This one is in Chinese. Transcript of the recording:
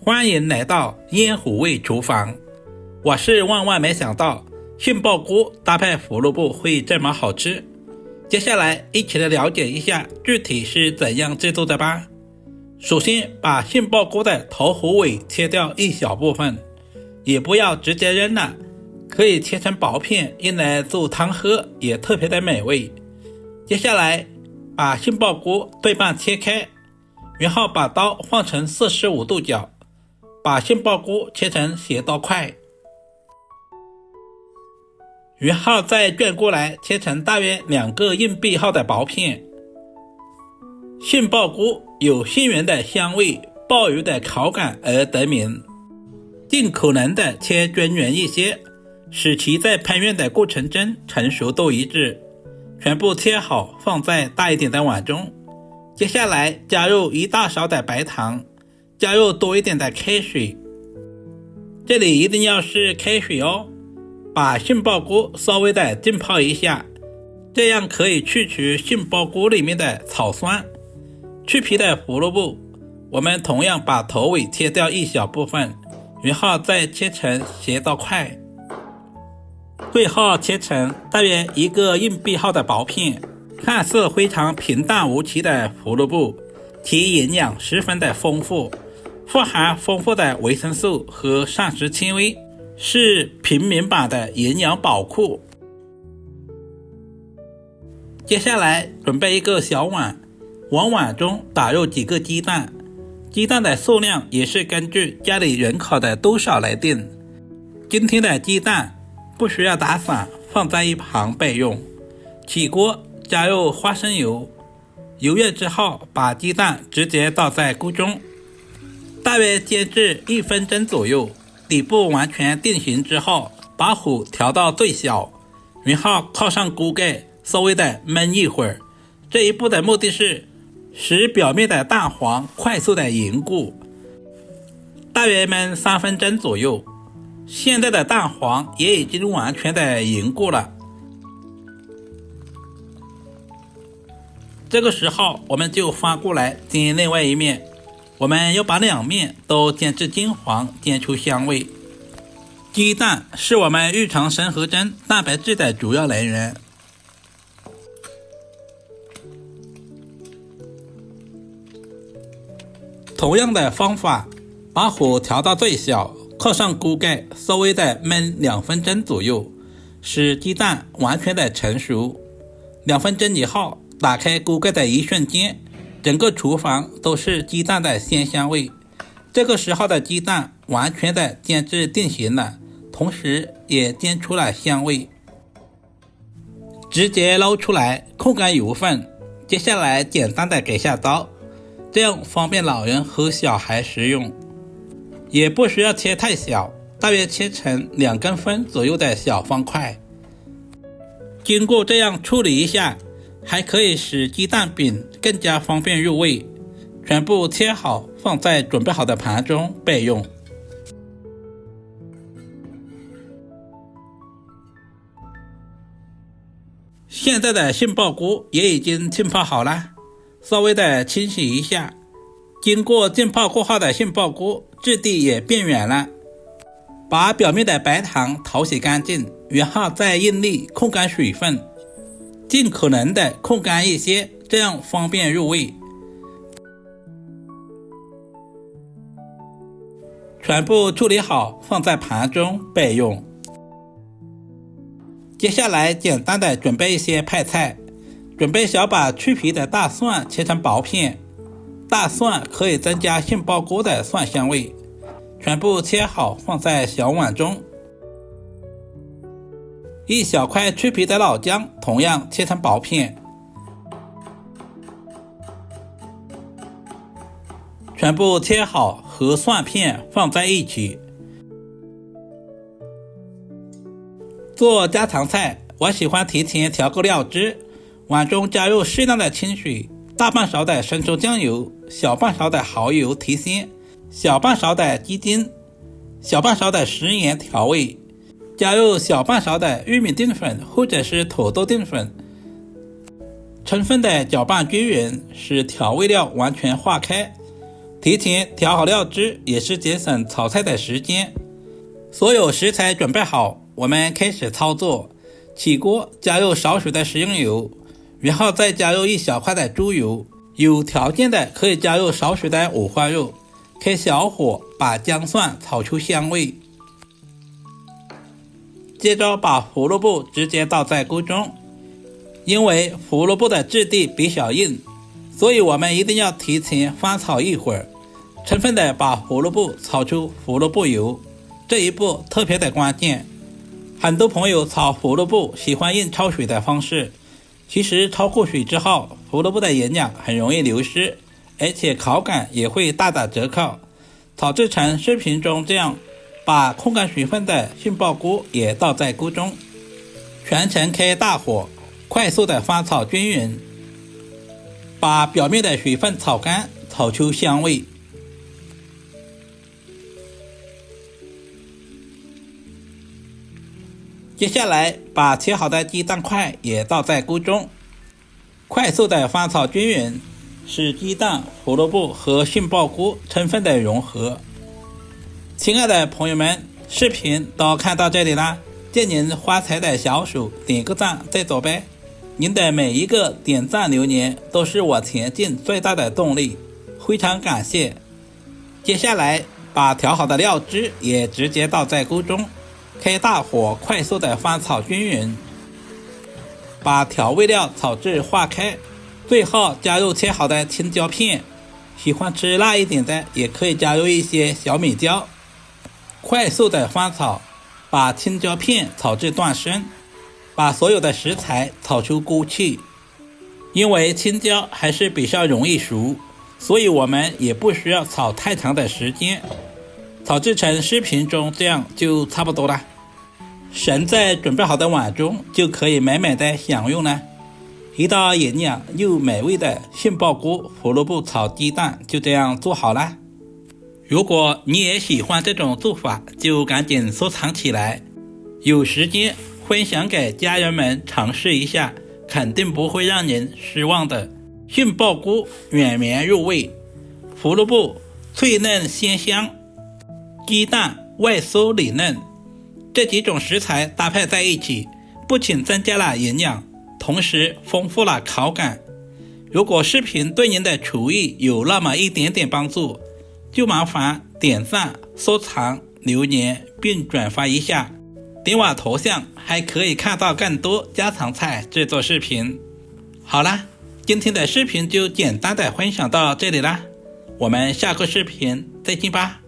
欢迎来到烟虎味厨房，我是万万没想到杏鲍菇搭配胡萝卜会这么好吃。接下来一起来了解一下具体是怎样制作的吧。首先把杏鲍菇的头和尾切掉一小部分，也不要直接扔了，可以切成薄片用来做汤喝，也特别的美味。接下来把杏鲍菇对半切开，然后把刀换成45度角，把杏鲍菇切成斜刀块，然后再转过来切成大约2个硬币厚的薄片。杏鲍菇有杏仁的香味、爆油的口感而得名，尽可能的切均匀一些，使其在烹饪的过程中成熟度一致。全部切好放在大一点的碗中，接下来加入1大勺的白糖，加入多一点的开水，这里一定要是开水哦。把杏鲍菇稍微的浸泡一下，这样可以去除杏鲍菇里面的草酸。去皮的胡萝卜我们同样把头尾切掉一小部分，然后再切成斜刀块，最后切成大约1个硬币厚的薄片。看似非常平淡无奇的胡萝卜，其营养十分的丰富，富含丰富的维生素和膳食纤维，是平民版的营养宝库。接下来准备一个小碗，往碗中打入几个鸡蛋，鸡蛋的数量也是根据家里人口的多少来定。今天的鸡蛋不需要打散，放在一旁备用。起锅加入花生油，油热之后把鸡蛋直接倒在锅中，大约煎至1分钟左右，底部完全定型之后，把火调到最小，然后靠上锅盖稍微的焖一会儿。这一步的目的是使表面的蛋黄快速的凝固，大约焖3分钟左右。现在的蛋黄也已经完全的凝固了。这个时候我们就翻过来煎另外一面，我们要把2面都煎至金黄，煎出香味。鸡蛋是我们日常生活中蛋白质的主要来源，同样的方法，把火调到最小，靠上锅盖稍微的焖2分钟左右，使鸡蛋完全的成熟。2分钟以后，打开锅盖的一瞬间，整个厨房都是鸡蛋的鲜香味。这个时候的鸡蛋完全的煎至定型了，同时也煎出了香味。直接捞出来控干油分，接下来简单的给下刀，这样方便老人和小孩食用。也不需要切太小，大约切成2公分左右的小方块。经过这样处理一下，还可以使鸡蛋饼更加方便入味。全部切好放在准备好的盘中备用。现在的杏鲍菇也已经浸泡好了，稍微的清洗一下。经过浸泡过后的杏鲍菇质地也变软了，把表面的白糖淘洗干净，然后再用力控干水分，尽可能的控干一些，这样方便入味。全部处理好放在盘中备用。接下来简单的准备一些配菜，准备小把去皮的大蒜切成薄片，大蒜可以增加杏鲍菇的蒜香味，全部切好放在小碗中。一小块去皮的老姜同样切成薄片，全部切好和蒜片放在一起。做家常菜，我喜欢提前调个料汁，碗中加入适当的清水，大半勺的生抽酱油，小半勺的蚝油提鲜，小半勺的鸡精，小半勺的食盐调味，加入小半勺的玉米淀粉或者是土豆淀粉，充分的搅拌均匀，使调味料完全化开。提前调好料汁也是节省炒菜的时间。所有食材准备好，我们开始操作。起锅加入少许的食用油，然后再加入1小块的猪油，有条件的可以加入少许的五花肉。开小火把姜蒜炒出香味，接着把胡萝卜直接倒在锅中。因为胡萝卜的质地比较硬，所以我们一定要提前翻炒一会儿，充分的把胡萝卜炒出胡萝卜油，这一步特别的关键。很多朋友炒胡萝卜喜欢用焯水的方式，其实焯过水之后，胡萝卜的营养很容易流失，而且口感也会大打折扣。炒制成视频中这样，把控干水分的杏鲍菇也倒在锅中，全程开大火，快速的翻炒均匀，把表面的水分炒干，炒出香味。接下来把切好的鸡蛋块也倒在锅中，快速的翻炒均匀，使鸡蛋、胡萝卜和杏鲍菇充分的融合。亲爱的朋友们，视频都看到这里啦，借您发财的小手点个赞再走呗。您的每一个点赞留言都是我前进最大的动力，非常感谢。接下来把调好的料汁也直接倒在锅中，开大火快速的翻炒均匀，把调味料炒至化开，最后加入切好的青椒片，喜欢吃辣一点的也可以加入一些小米椒，快速的翻炒，把青椒片炒至断生，把所有的食材炒出锅气。因为青椒还是比较容易熟，所以我们也不需要炒太长的时间，炒制成视频中这样就差不多了。盛在准备好的碗中，就可以美美的享用了。一道营养又美味的杏鲍菇胡萝卜炒鸡蛋就这样做好了。如果你也喜欢这种做法，就赶紧收藏起来，有时间分享给家人们尝试一下，肯定不会让人失望的。杏鲍菇软绵入味，胡萝卜脆嫩鲜香，鸡蛋外酥里嫩，这几种食材搭配在一起，不仅增加了营养，同时丰富了口感。如果视频对您的厨艺有那么一点点帮助，就麻烦点赞、收藏、留言并转发一下。点我头像还可以看到更多家常菜制作视频。好啦，今天的视频就简单的分享到这里啦，我们下个视频再见吧。